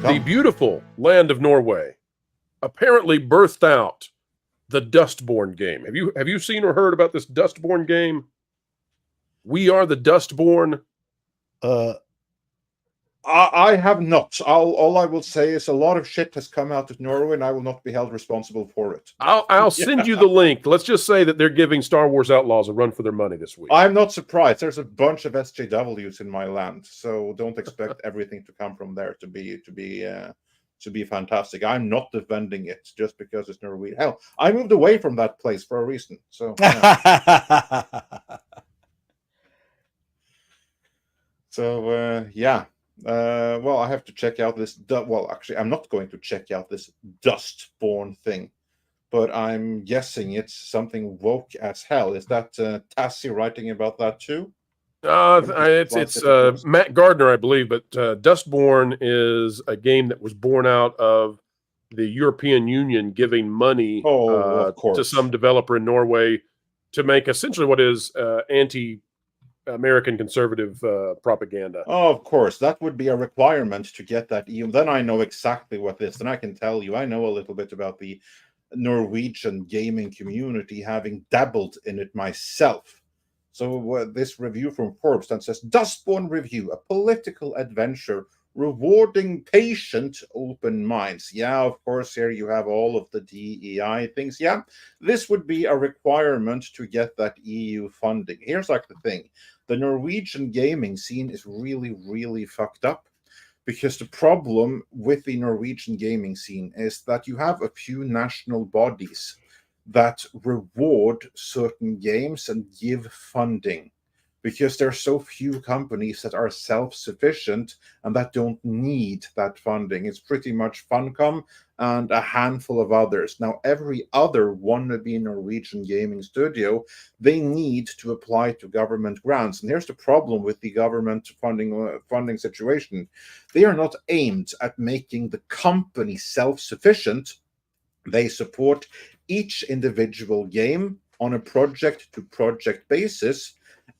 The beautiful land of Norway apparently birthed out the Dustborn game. Have you seen or heard about this Dustborn game? We are the Dustborn. I have not. All I will say is a lot of shit has come out of Norway, and I will not be held responsible for it. I'll send you the link. Let's just say that they're giving Star Wars Outlaws a run for their money this week. I'm not surprised. There's a bunch of SJWs in my land, so don't expect everything to come from there to be fantastic. I'm not defending it just because it's Norwegian. Hell, I moved away from that place for a reason. So. Yeah. So yeah. Well, I have to check out this. Well, actually, I'm not going to check out this Dustborn thing, but I'm guessing it's something woke as hell. Is that Tassie writing about that too? It's Matt Gardner, I believe, but Dustborn is a game that was born out of the European Union giving money to some developer in Norway to make essentially what is anti-American conservative propaganda. Oh, of course. That would be a requirement to get that EU. Then I know exactly what this, and I can tell you, I know a little bit about the Norwegian gaming community, having dabbled in it myself. So this review from Forbes that says, Dustborn review, a political adventure rewarding patient open minds. Yeah, of course, here you have all of the DEI things. Yeah, this would be a requirement to get that EU funding. Here's like the thing. The Norwegian gaming scene is really, really fucked up, because the problem with the Norwegian gaming scene is that you have a few national bodies that reward certain games and give funding, because there are so few companies that are self-sufficient and that don't need that funding. It's pretty much Funcom and a handful of others. Now, every other wannabe Norwegian gaming studio, they need to apply to government grants. And here's the problem with the government funding situation. They are not aimed at making the company self-sufficient. They support each individual game on a project-to-project basis,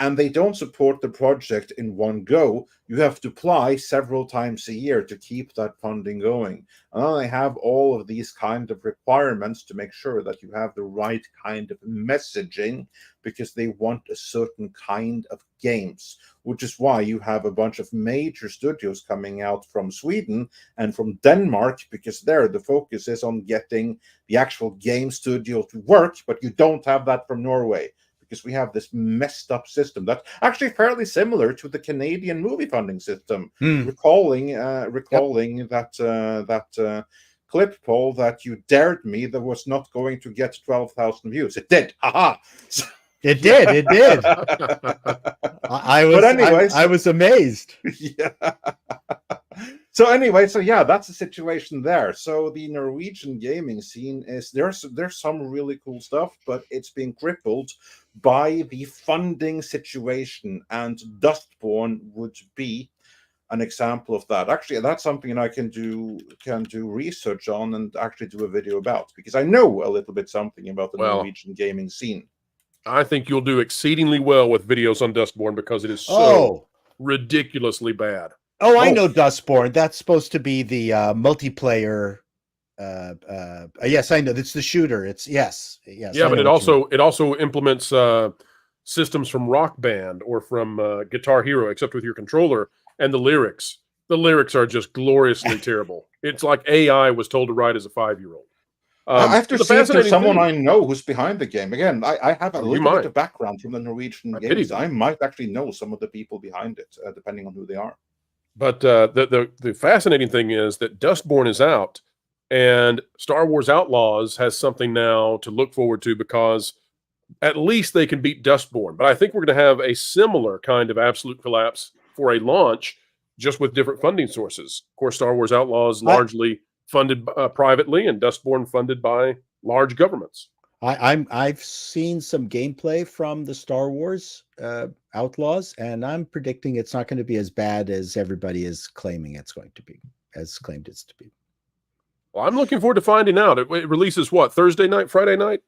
and they don't support the project in one go. You have to apply several times a year to keep that funding going. And then they have all of these kind of requirements to make sure that you have the right kind of messaging, because they want a certain kind of games, which is why you have a bunch of major studios coming out from Sweden and from Denmark, because there the focus is on getting the actual game studio to work, but you don't have that from Norway, because we have this messed up system that's actually fairly similar to the Canadian movie funding system. Recalling that clip, Paul, that you dared me that was not going to get 12,000 views. It did. Haha. It did. I was amazed. Yeah. So anyway, so yeah, that's the situation there. So the Norwegian gaming scene is there's some really cool stuff, but it's being crippled by the funding situation, and Dustborn would be an example of that. Actually, that's something I can do research on and actually do a video about, because I know a little bit something about the Norwegian gaming scene. I think you'll do exceedingly well with videos on Dustborn, because it is so ridiculously bad. I know Dustborn. That's supposed to be the multiplayer. Yes, I know. It's the shooter. Yes. Yeah, but it also implements systems from Rock Band or from Guitar Hero, except with your controller, and the lyrics. The lyrics are just gloriously terrible. It's like AI was told to write as a 5-year-old. I have to see if there's someone I know who's behind the game. Again, I have a little bit of background from the Norwegian games. I might actually know some of the people behind it, depending on who they are. But the fascinating thing is that Dustborn is out, and Star Wars Outlaws has something now to look forward to, because at least they can beat Dustborn. But I think we're going to have a similar kind of absolute collapse for a launch, just with different funding sources. Of course, Star Wars Outlaws largely funded privately, and Dustborn funded by large governments. I've seen some gameplay from the Star Wars Outlaws, and I'm predicting it's not going to be as bad as everybody is claiming it's going to be, claimed it's to be. Well, I'm looking forward to finding out. It releases what, Thursday night, Friday night?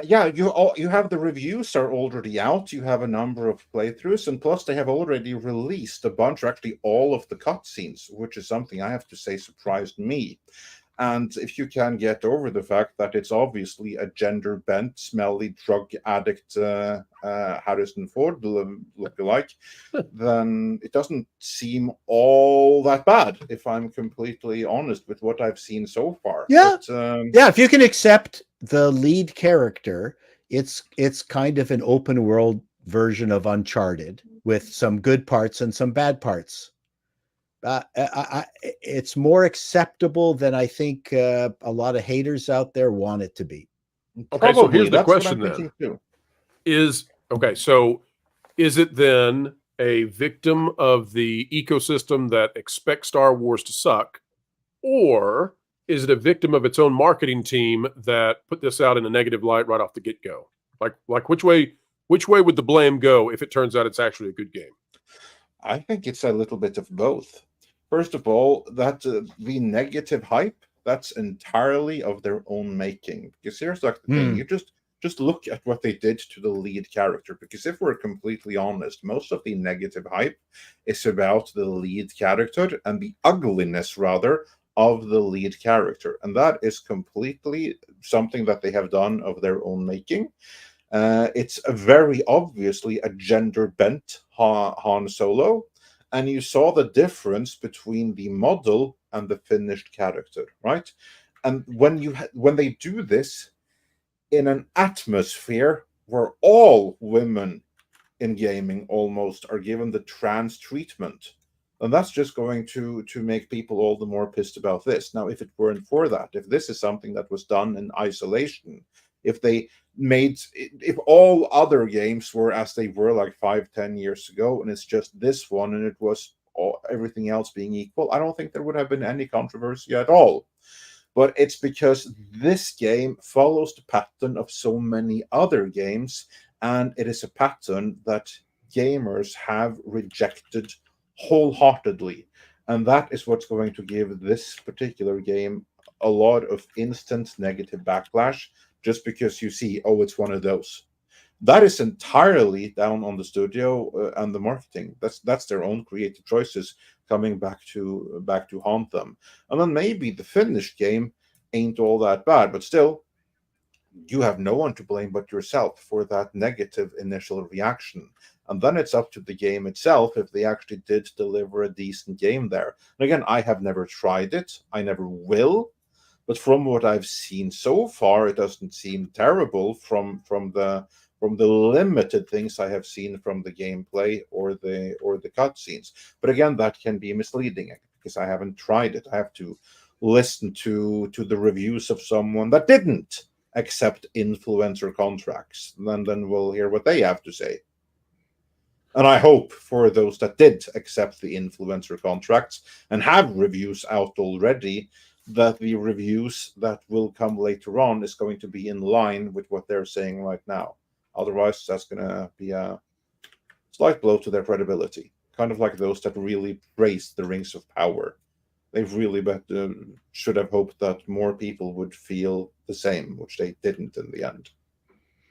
Yeah, you have the reviews are already out. You have a number of playthroughs, and plus they have already released a bunch, actually all of the cutscenes, which is something I have to say surprised me. And if you can get over the fact that it's obviously a gender-bent, smelly drug addict Harrison Ford look-alike, then it doesn't seem all that bad, if I'm completely honest with what I've seen so far. Yeah, But, yeah. If you can accept the lead character, it's kind of an open world version of Uncharted with some good parts and some bad parts. It's more acceptable than I think a lot of haters out there want it to be. Okay, so here's the that's what question I'm thinking too. So is it then a victim of the ecosystem that expects Star Wars to suck, or is it a victim of its own marketing team that put this out in a negative light right off the get-go? Like which way would the blame go if it turns out it's actually a good game? I think it's a little bit of both. First of all, that the negative hype, that's entirely of their own making. Because here's like the thing: you just look at what they did to the lead character. Because if we're completely honest, most of the negative hype is about the lead character and the ugliness, rather, of the lead character, and that is completely something that they have done of their own making. It's very obviously a gender bent Han Solo, and you saw the difference between the model and the finished character, right? And when they do this in an atmosphere where all women in gaming almost are given the trans treatment, and that's just going to make people all the more pissed about this. Now, if it weren't for that, if this is something that was done in isolation, if all other games were as they were like 5-10 years ago, and it's just this one, and it was everything else being equal, I don't think there would have been any controversy at all. But it's because this game follows the pattern of so many other games, and it is a pattern that gamers have rejected wholeheartedly. And that is what's going to give this particular game a lot of instant negative backlash, just because you see, oh, it's one of those. That is entirely down on the studio and the marketing. That's their own creative choices coming back to haunt them. And then maybe the finished game ain't all that bad, but still, you have no one to blame but yourself for that negative initial reaction. And then it's up to the game itself if they actually did deliver a decent game there. And again, I have never tried it. I never will. But from what I've seen so far, it doesn't seem terrible from the limited things I have seen from the gameplay or the cutscenes. But again, that can be misleading because I haven't tried it. I have to listen to the reviews of someone that didn't accept influencer contracts. And then we'll hear what they have to say. And I hope for those that did accept the influencer contracts and have reviews out already, that the reviews that will come later on is going to be in line with what they're saying right now. Otherwise, that's going to be a slight blow to their credibility. Kind of like those that really praised the Rings of Power. They really should have hoped that more people would feel the same, which they didn't in the end.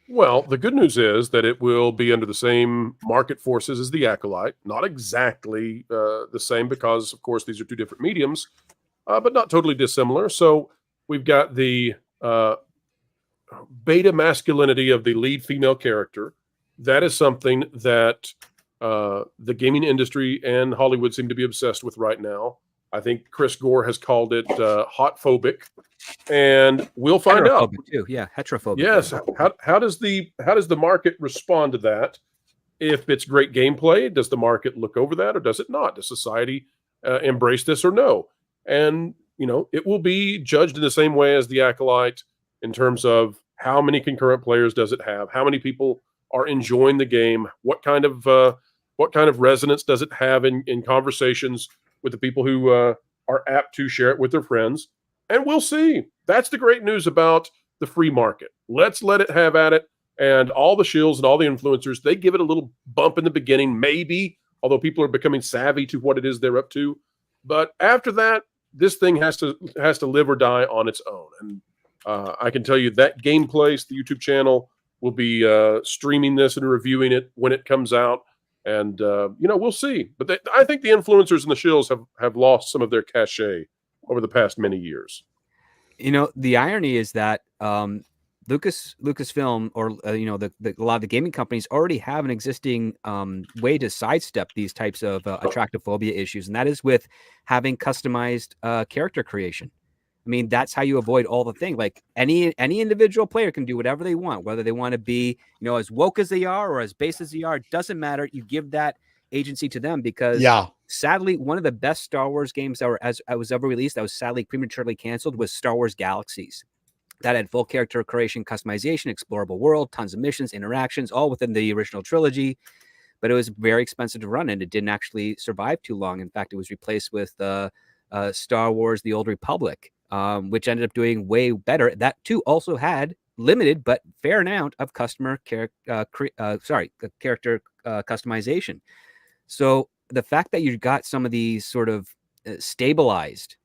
Well, the good news is that it will be under the same market forces as the Acolyte. Not exactly the same because, of course, these are two different mediums, but not totally dissimilar. So we've got the beta masculinity of the lead female character. That is something that the gaming industry and Hollywood seem to be obsessed with right now. I think Chris Gore has called it hot-phobic, and we'll find out. Too. Yeah, heterophobic. Yes. How does the market respond to that? If it's great gameplay, does the market look over that, or does it not? Does society embrace this or no? And it will be judged in the same way as the Acolyte in terms of how many concurrent players does it have, how many people are enjoying the game, what kind of resonance does it have in conversations with the people who are apt to share it with their friends. And we'll see. That's the great news about the free market. Let's let it have at it. And all the shills and all the influencers, they give it a little bump in the beginning, maybe, although people are becoming savvy to what it is they're up to. But after that, this thing has to live or die on its own. And I can tell you that Gameplace, the YouTube channel, will be streaming this and reviewing it when it comes out. And, we'll see. But I think the influencers and the shills have lost some of their cachet over the past many years. The irony is that Lucasfilm, or a lot of the gaming companies already have an existing way to sidestep these types of attractophobia issues, and that is with having customized character creation. I mean, that's how you avoid all the things. Like any individual player can do whatever they want, whether they want to be, as woke as they are or as base as they are. It doesn't matter. You give that agency to them because, sadly, one of the best Star Wars games that was ever released that was sadly prematurely canceled was Star Wars Galaxies. That had full character creation, customization, explorable world, tons of missions, interactions, all within the original trilogy. But it was very expensive to run, and it didn't actually survive too long. In fact, it was replaced with Star Wars: The Old Republic, which ended up doing way better. That too also had limited but fair amount of character customization. So the fact that you got some of these sort of stabilized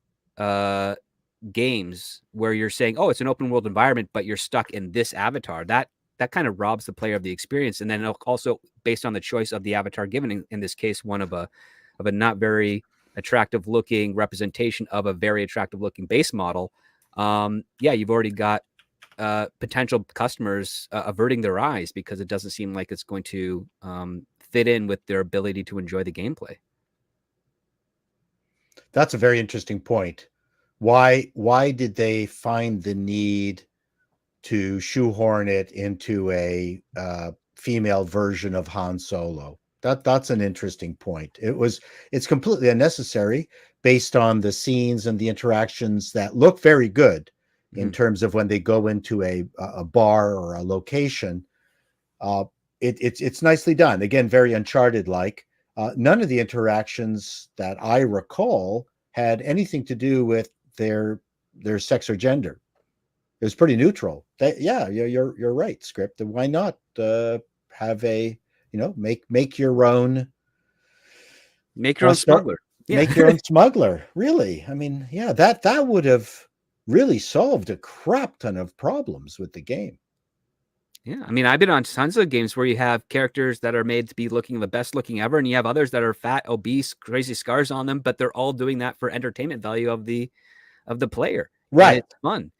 games where you're saying, oh, it's an open world environment, but you're stuck in this avatar, that kind of robs the player of the experience. And then also based on the choice of the avatar given, in this case, one of a not very attractive looking representation of a very attractive looking base model. You've already got potential customers averting their eyes because it doesn't seem like it's going to fit in with their ability to enjoy the gameplay. That's a very interesting point. Why did they find the need to shoehorn it into a female version of Han Solo? That's an interesting point. It's completely unnecessary based on the scenes and the interactions that look very good in terms of when they go into a bar or a location. It's nicely done. Again, very Uncharted-like. None of the interactions that I recall had anything to do with their sex or gender. It was pretty neutral. You're right, Script. Why not have a make your own smuggler. Make your own smuggler. Really? I mean, that would have really solved a crap ton of problems with the game. Yeah, I mean, I've been on tons of games where you have characters that are made to be looking the best looking ever, and you have others that are fat, obese, crazy scars on them, but they're all doing that for entertainment value of the player. Right. And it's fun.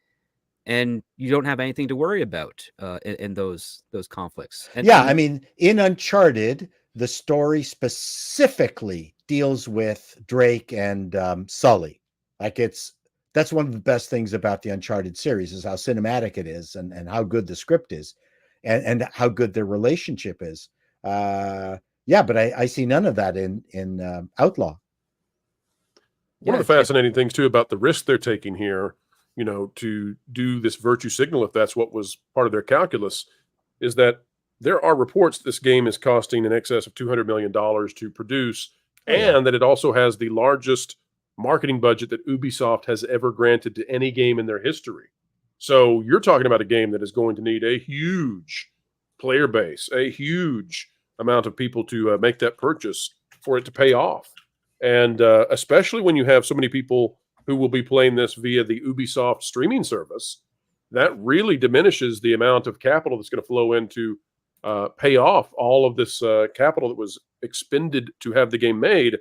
And you don't have anything to worry about in those conflicts. I mean, in Uncharted, the story specifically deals with Drake and Sully. That's one of the best things about the Uncharted series is how cinematic it is and how good the script is and how good their relationship is. But I see none of that in Outlaw. One of the fascinating things too about the risk they're taking here, to do this virtue signal, if that's what was part of their calculus, is that there are reports this game is costing in excess of $200 million to produce, and that it also has the largest marketing budget that Ubisoft has ever granted to any game in their history. So you're talking about a game that is going to need a huge player base, a huge amount of people to make that purchase for it to pay off. And especially when you have so many people who will be playing this via the Ubisoft streaming service, that really diminishes the amount of capital that's going to flow in to pay off all of this capital that was expended to have the game made.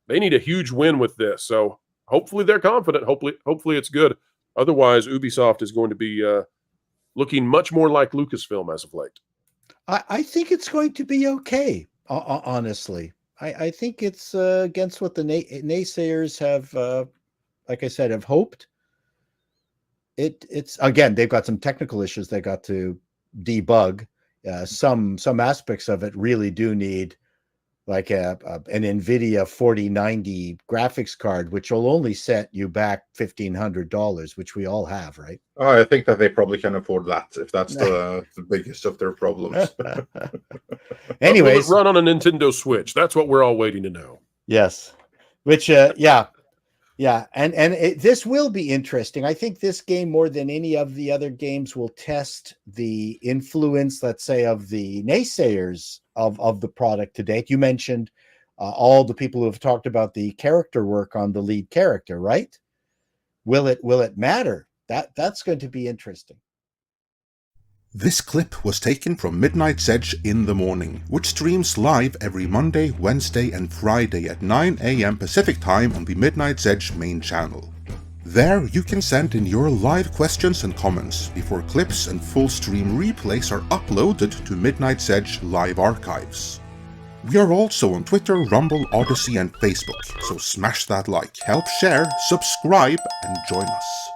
They need a huge win with this. So hopefully they're confident. Hopefully it's good. Otherwise, Ubisoft is going to be looking much more like Lucasfilm as of late. I think it's going to be okay, honestly. I think it's against what the naysayers have, like I said, have hoped. It's again, they've got some technical issues they got to debug. Some aspects of it really do need like an NVIDIA 4090 graphics card, which will only set you back $1,500, which we all have, right? I think that they probably can afford that if that's the biggest of their problems. Anyways, will it run on a Nintendo Switch? That's what we're all waiting to know. Yes, which and this will be interesting. I think this game, more than any of the other games, will test the influence, let's say, of the naysayers of the product to date. You mentioned all the people who have talked about the character work on the lead character, right? Will it matter That's going to be interesting. This clip was taken from Midnight's Edge in the Morning, which streams live every Monday, Wednesday and Friday at 9 AM Pacific Time on the Midnight's Edge main channel. There you can send in your live questions and comments before clips and full stream replays are uploaded to Midnight's Edge live archives. We are also on Twitter, Rumble, Odyssey and Facebook, so smash that like, help share, subscribe and join us.